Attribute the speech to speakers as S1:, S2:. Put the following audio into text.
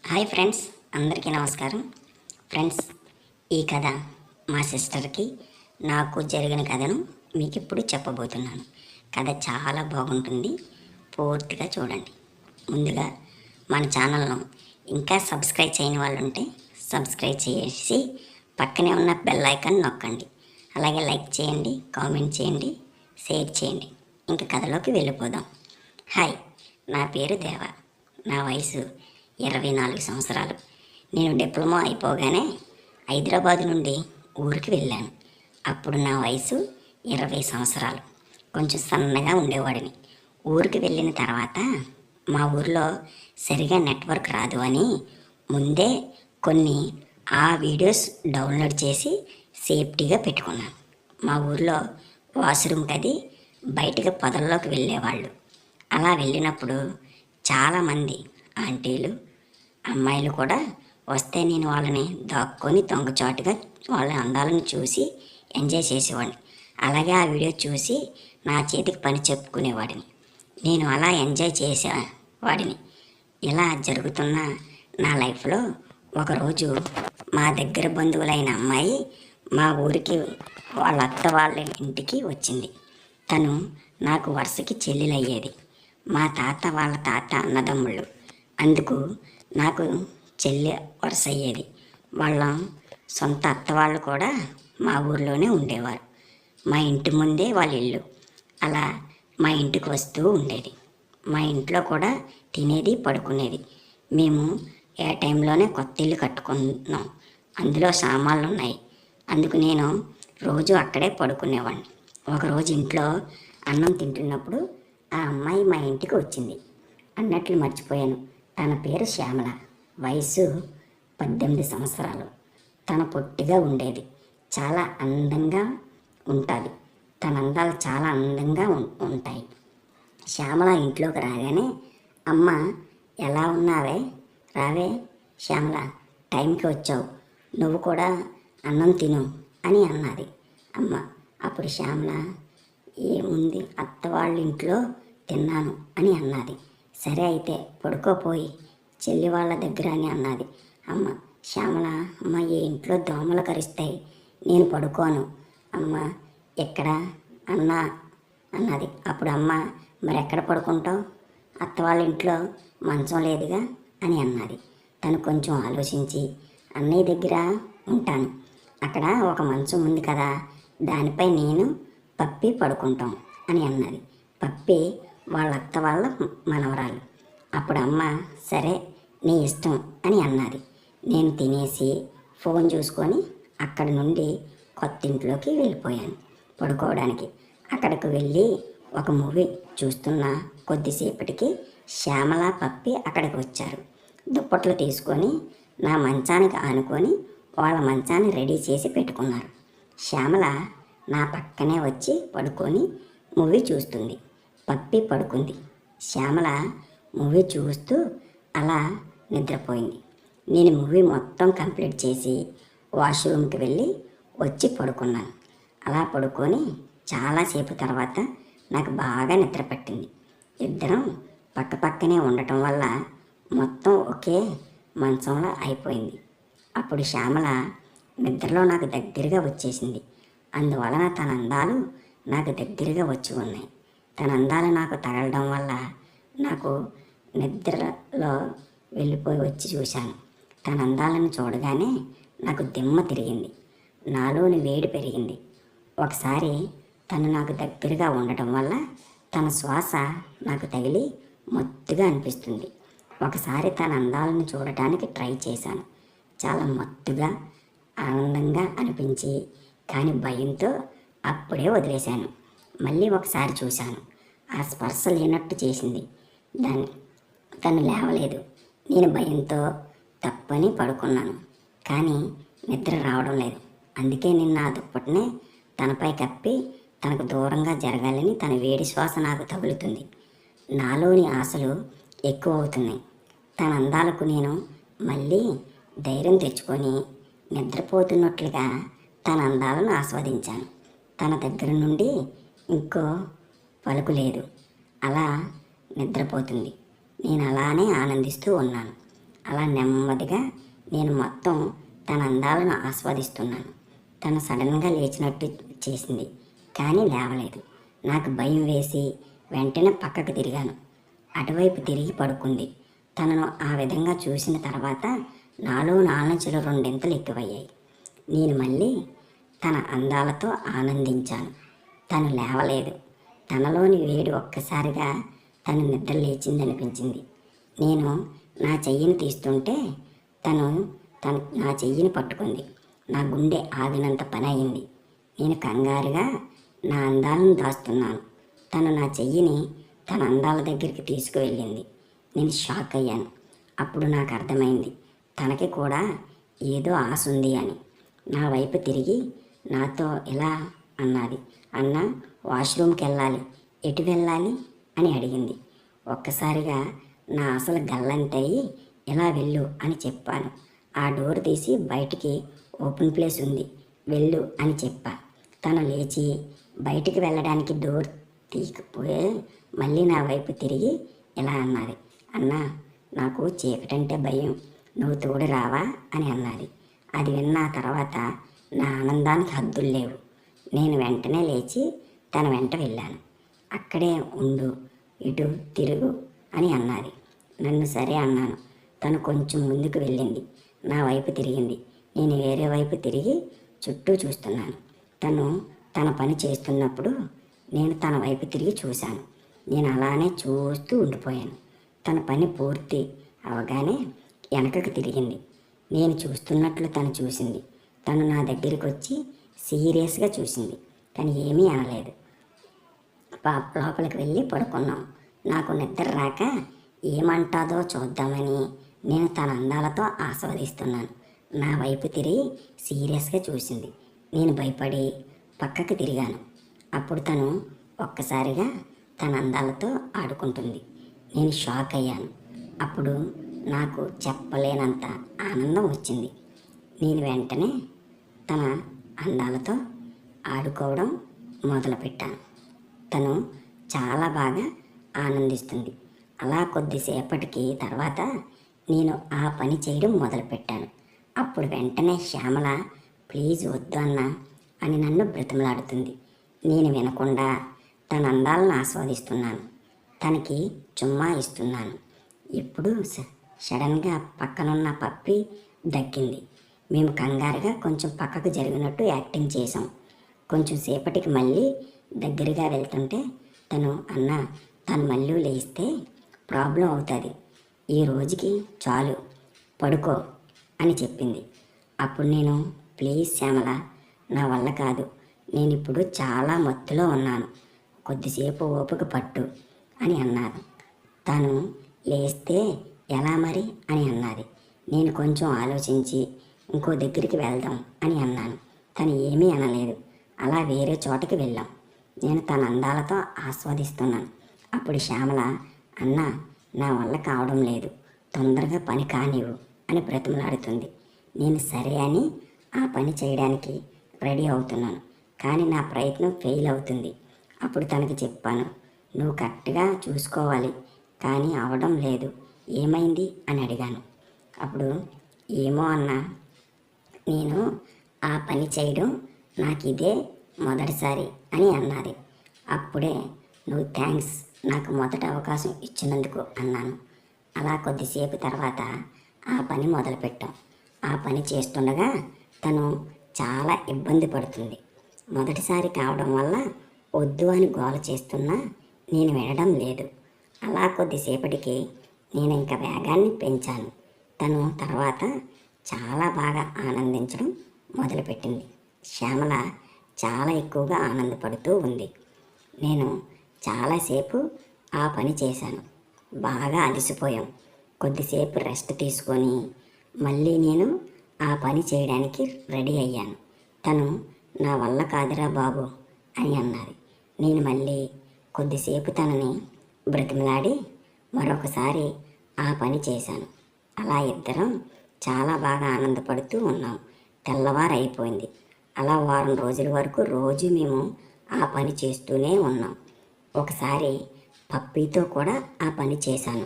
S1: Hi friends, అందరికీ నమస్కారం. Friends, ఈ కథ మా సిస్టర్కి నాకు జరిగిన కథను మీకు ఇప్పుడు చెప్పబోతున్నాను. కథ చాలా బాగుంటుంది, పూర్తిగా చూడండి. ముందుగా మన ఛానల్ను ఇంకా సబ్స్క్రైబ్ చేయని వాళ్ళు ఉంటే సబ్స్క్రైబ్ చేసి పక్కనే ఉన్న బెల్ ఐకాన్ నొక్కండి. అలాగే లైక్ చేయండి, కామెంట్ చేయండి, షేర్ చేయండి. ఇంకా కథలోకి వెళ్ళిపోదాం. హాయ్, నా పేరు దేవ. నా వయసు 24 సంవత్సరాలు. నేను డిప్లొమా అయిపోగానే హైదరాబాద్ నుండి ఊరికి వెళ్ళాను. అప్పుడు నా వయసు 20 సంవత్సరాలు. కొంచెం సన్నగా ఉండేవాడిని. ఊరికి వెళ్ళిన తర్వాత మా ఊరిలో సరిగా నెట్వర్క్ రాదు అని ముందే కొన్ని వీడియోస్ డౌన్లోడ్ చేసి సేఫ్టీగా పెట్టుకున్నాను. మా ఊరిలో వాష్రూమ్కి అది బయటకు పొదల్లోకి వెళ్ళేవాళ్ళు. అలా వెళ్ళినప్పుడు చాలామంది ఆంటీలు, అమ్మాయిలు కూడా వస్తే నేను వాళ్ళని దాక్కొని దొంగచాటుగా వాళ్ళ అందాలను చూసి ఎంజాయ్ చేసేవాడిని. అలాగే ఆ వీడియో చూసి నా చేతికి పని చెప్పుకునేవాడిని. నేను అలా ఎంజాయ్ చేసేవాడిని. ఇలా జరుగుతున్న నా లైఫ్లో ఒకరోజు మా దగ్గర బంధువులైన అమ్మాయి మా ఊరికి వాళ్ళ అత్త వాళ్ళ ఇంటికి వచ్చింది. తను నాకు వరుసకి చెల్లెలయ్యేది. మా తాత వాళ్ళ తాత అన్నదమ్ముళ్ళు, అందుకు నాకు చెల్లి వరుస అయ్యేది. వాళ్ళ సొంత అత్త వాళ్ళు కూడా మా ఊర్లోనే ఉండేవారు. మా ఇంటి ముందే వాళ్ళ ఇల్లు. అలా మా ఇంటికి వస్తూ ఉండేది. మా ఇంట్లో కూడా తినేది, పడుకునేది. మేము ఏ టైంలోనే కొత్త ఇల్లు కట్టుకున్నాం. అందులో సామాన్లు ఉన్నాయి. అందుకు నేను రోజు అక్కడే పడుకునేవాడిని. ఒకరోజు ఇంట్లో అన్నం తింటున్నప్పుడు ఆ అమ్మాయి మా ఇంటికి వచ్చింది. అన్నట్లు మర్చిపోయాను. తన పేరు శ్యామల. వయసు 18 సంవత్సరాలు. తన పొట్టిగా ఉండేది. చాలా అందంగా ఉంటుంది. తన అందాలు చాలా అందంగా ఉంటాయి. శ్యామల ఇంట్లోకి రాగానే, అమ్మ ఎలా ఉన్నావే, రావే శ్యామల, టైంకి వచ్చావు, నువ్వు కూడా అన్నం తిను అని అన్నది అమ్మ. అప్పుడు శ్యామల, ఏముంది అత్త వాళ్ళ ఇంట్లో తిన్నాను అని అన్నది. సరే అయితే పడుకోపోయి చెల్లి వాళ్ళ దగ్గర అని అన్నది అమ్మ. శ్యామల, అమ్మ ఈ ఇంట్లో దోమలు కరుస్తాయి, నేను పడుకోను అమ్మ, ఎక్కడ అన్నా అన్నది. అప్పుడు అమ్మ, మరి ఎక్కడ పడుకుంటావు, అత్త వాళ్ళ ఇంట్లో మంచం లేదుగా అని అన్నది. తను కొంచెం ఆలోచించి, అన్నయ్య దగ్గర ఉంటాను, అక్కడ ఒక మంచం ఉంది కదా, దానిపై నేను పప్పి పడుకుంటాం అని అన్నది. పప్పి వాళ్ళ అత్త వాళ్ళ మనవరాలు. అప్పుడు అమ్మ, సరే నీ ఇష్టం అని అన్నది. నేను తినేసి ఫోన్ చూసుకొని అక్కడి నుండి కొత్త ఇంట్లోకి వెళ్ళిపోయాను పడుకోవడానికి. అక్కడికి వెళ్ళి ఒక మూవీ చూస్తున్న కొద్దిసేపటికి శ్యామల, పప్పి అక్కడికి వచ్చారు. దుప్పట్లు తీసుకొని నా మంచానికి ఆనుకొని వాళ్ళ మంచాన్ని రెడీ చేసి పెట్టుకున్నారు. శ్యామల నా పక్కనే వచ్చి పడుకొని మూవీ చూస్తుంది. పప్పి పడుకుంది. శ్యామల మూవీ చూస్తూ అలా నిద్రపోయింది. నేను మూవీ మొత్తం కంప్లీట్ చేసి వాష్రూమ్కి వెళ్ళి వచ్చి పడుకున్నాను. అలా పడుకొని చాలాసేపు తర్వాత నాకు బాగా నిద్ర పట్టింది. ఇద్దరం పక్క పక్కనే ఉండటం వల్ల మొత్తం ఒకే మంచంలో అయిపోయింది. అప్పుడు శ్యామల నిద్రలో నాకు దగ్గరగా వచ్చేసింది. అందువలన తన అందాలు నాకు దగ్గరగా వచ్చి ఉన్నాయి. తన అందాలు నాకు తగలడం వల్ల నాకు నిద్రలో వెళ్ళిపోయి వచ్చి చూశాను. తన అందాలను చూడగానే నాకు దిమ్మ తిరిగింది. నాలోని వేడి పెరిగింది. ఒకసారి తను నాకు దగ్గరగా ఉండటం వల్ల తన శ్వాస నాకు తగిలి మత్తుగా అనిపిస్తుంది. ఒకసారి తన అందాలను చూడటానికి ట్రై చేశాను. చాలా మత్తుగా, ఆనందంగా అనిపించి, కానీ భయంతో అప్పుడే వదిలేశాను. మళ్ళీ ఒకసారి చూశాను. ఆ స్పర్శ లేనట్టు చేసింది. తను లేవలేదు. నేను భయంతో తప్పని పడుకున్నాను. కానీ నిద్ర రావడం లేదు. అందుకే నిన్న ఆ దుప్పటినే తనపై కప్పి తనకు దూరంగా జరగాలని తన వేడి శ్వాస నాకు తగులుతుంది. నాలోని ఆశలు ఎక్కువ అవుతున్నాయి. తన అందాలకు నేను మళ్ళీ ధైర్యం తెచ్చుకొని నిద్రపోతున్నట్లుగా తన అందాలను ఆస్వాదించాను. తన దగ్గర నుండి ఇంకో పలుకు లేదు. అలా నిద్రపోతుంది. నేను అలానే ఆనందిస్తూ ఉన్నాను. అలా నెమ్మదిగా నేను మొత్తం తన అందాలను ఆస్వాదిస్తున్నాను. తను సడన్గా లేచినట్టు చేసింది, కానీ లేవలేదు. నాకు భయం వేసి వెంటనే పక్కకు తిరిగాను. అటువైపు తిరిగి పడుకుంది. తనను ఆ విధంగా చూసిన తర్వాత నాలో నాలంచులు రెండింతలు ఎక్కువయ్యాయి. నేను మళ్ళీ తన అందాలతో ఆనందించాను. తను లేవలేదు. తనలోని వేడి ఒక్కసారిగా తను నిద్ర లేచిందనిపించింది. నేను నా చెయ్యిని తీస్తుంటే తను నా చెయ్యిని పట్టుకుంది. నా గుండె ఆగినంత పని అయింది. నేను కంగారుగా నా అందాలను దాస్తున్నాను. తను నా చెయ్యిని తన అందాల దగ్గరికి తీసుకువెళ్ళింది. నేను షాక్ అయ్యాను. అప్పుడు నాకు అర్థమైంది, తనకి కూడా ఏదో ఆశ ఉంది అని. నా వైపు తిరిగి నాతో ఇలా అన్నది, అన్న వాష్రూమ్కి వెళ్ళాలి, ఎటు వెళ్ళాలి అని అడిగింది. ఒక్కసారిగా నా అసలు గల్లంతయి ఇలా వెళ్ళు అని చెప్పాను. ఆ డోర్ తీసి బయటికి ఓపెన్ ప్లేస్ ఉంది, వెళ్ళు అని చెప్పా. తను లేచి బయటికి వెళ్ళడానికి డోర్ తీయకపోయే మళ్ళీ నా వైపు తిరిగి ఇలా అన్నది, అన్న నాకు చీకటంటే భయం, నువ్వు తోడు రావా అని అన్నది. అది విన్న తర్వాత నా ఆనందానికి హద్దులు లేవు. నేను వెంటనే లేచి తన వెంట వెళ్ళాను. అక్కడే ఉండు, ఇటు తిరుగు అని అన్నది. నన్ను సరే అన్నాను. తను కొంచెం ముందుకు వెళ్ళింది. నా వైపు తిరిగింది. నేను వేరే వైపు తిరిగి చుట్టూ చూస్తున్నాను. తను తన పని చేస్తున్నప్పుడు నేను తన వైపు తిరిగి చూశాను. నేను అలానే చూస్తూ ఉండిపోయాను. తన పని పూర్తి అవగానే వెనకకు తిరిగింది. నేను చూస్తున్నట్లు తను చూసింది. తను నా దగ్గరికి వచ్చి సీరియస్గా చూసింది. తను ఏమీ అనలేదు. లోపలికి వెళ్ళి పడుకున్నాం. నాకు నిద్ర రాక ఏమంటాదో చూద్దామని నేను తన అందాలతో ఆస్వాదిస్తున్నాను. నా వైపు తిరిగి సీరియస్గా చూసింది. నేను భయపడి పక్కకి తిరిగాను. అప్పుడు తను ఒక్కసారిగా తన అందాలతో ఆడుకుంటుంది. నేను షాక్ అయ్యాను. అప్పుడు నాకు చెప్పలేనంత ఆనందం వచ్చింది. నేను వెంటనే తన అందాలతో ఆడుకోవడం మొదలుపెట్టాను. తను చాలా బాగా ఆనందిస్తుంది. అలా కొద్దిసేపటికి తర్వాత నేను ఆ పని చేయడం మొదలుపెట్టాను. అప్పుడు వెంటనే శ్యామల ప్లీజ్ వద్దు అన్న అని నన్ను బ్రతిమలాడుతుంది. నేను వినకుండా తన అందాలను ఆస్వాదిస్తున్నాను. తనకి చుమ్మా ఇస్తున్నాను. ఇప్పుడు సడన్గా పక్కనున్న పప్పి దక్కింది. మేము కంగారుగా కొంచెం పక్కకు జరిగినట్టు యాక్టింగ్ చేసాం. కొంచెం సేపటికి మళ్ళీ దగ్గరగా వెళ్తుంటే తను మళ్ళీ లేస్తే ప్రాబ్లం అవుతుంది, ఈ రోజుకి చాలు పడుకో అని చెప్పింది. అప్పుడు నేను ప్లీజ్ శ్యామల, నా వల్ల కాదు, నేను ఇప్పుడు చాలా మత్తులో ఉన్నాను, కొద్దిసేపు ఓపిక పట్టు అని అన్నాను. తను లేస్తే ఎలా మరి అని అన్నది. నేను కొంచెం ఆలోచించి ఇంకో దగ్గరికి వెళ్దాం అని అన్నాను. తను ఏమీ అనలేదు. అలా వేరే చోటకి వెళ్ళాం. నేను తన అందాలతో ఆస్వాదిస్తున్నాను. అప్పుడు శ్యామల, అన్న నా వల్ల కావడం లేదు, తొందరగా పని కానివ్వు అని బ్రతిమలాడుతుంది. నేను సరే అని ఆ పని చేయడానికి రెడీ అవుతున్నాను. కానీ నా ప్రయత్నం ఫెయిల్ అవుతుంది. అప్పుడు తనకి చెప్పాను, నువ్వు కరెక్ట్గా చూసుకోవాలి, కానీ అవడం లేదు, ఏమైంది అని అడిగాను. అప్పుడు ఏమో అన్న, నేను ఆ పని చేయడం నాకు ఇదే మొదటిసారి అని అన్నది. అప్పుడే నువ్వు థ్యాంక్స్, నాకు మొదటి అవకాశం ఇచ్చినందుకు అన్నాను. అలా కొద్దిసేపు తర్వాత ఆ పని మొదలుపెట్టాం. ఆ పని చేస్తుండగా తను చాలా ఇబ్బంది పడుతుంది. మొదటిసారి కావడం వల్ల వద్దు అని గోల చేస్తున్నా నేను వినడం లేదు. అలా కొద్దిసేపటికి నేను ఇంకా వేగాన్ని పెంచాను. తను తర్వాత చాలా బాగా ఆనందించడం మొదలుపెట్టింది. శ్యామల చాలా ఎక్కువగా ఆనందపడుతూ ఉంది. నేను చాలాసేపు ఆ పని చేశాను. బాగా అలసిపోయాం. కొద్దిసేపు రెస్ట్ తీసుకొని మళ్ళీ నేను ఆ పని చేయడానికి రెడీ అయ్యాను. తను నా వల్ల కాదురా బాబు అని అన్నది. నేను మళ్ళీ కొద్దిసేపు తనని బ్రతిమలాడి మరొకసారి ఆ పని చేశాను. అలా ఇద్దరం చాలా బాగా ఆనందపడుతూ ఉన్నాం. తెల్లవారు అయిపోయింది. అలా వారం రోజుల వరకు రోజు మేము ఆ పని చేస్తూనే ఉన్నాం. ఒకసారి పప్పీతో కూడా ఆ పని చేశాను.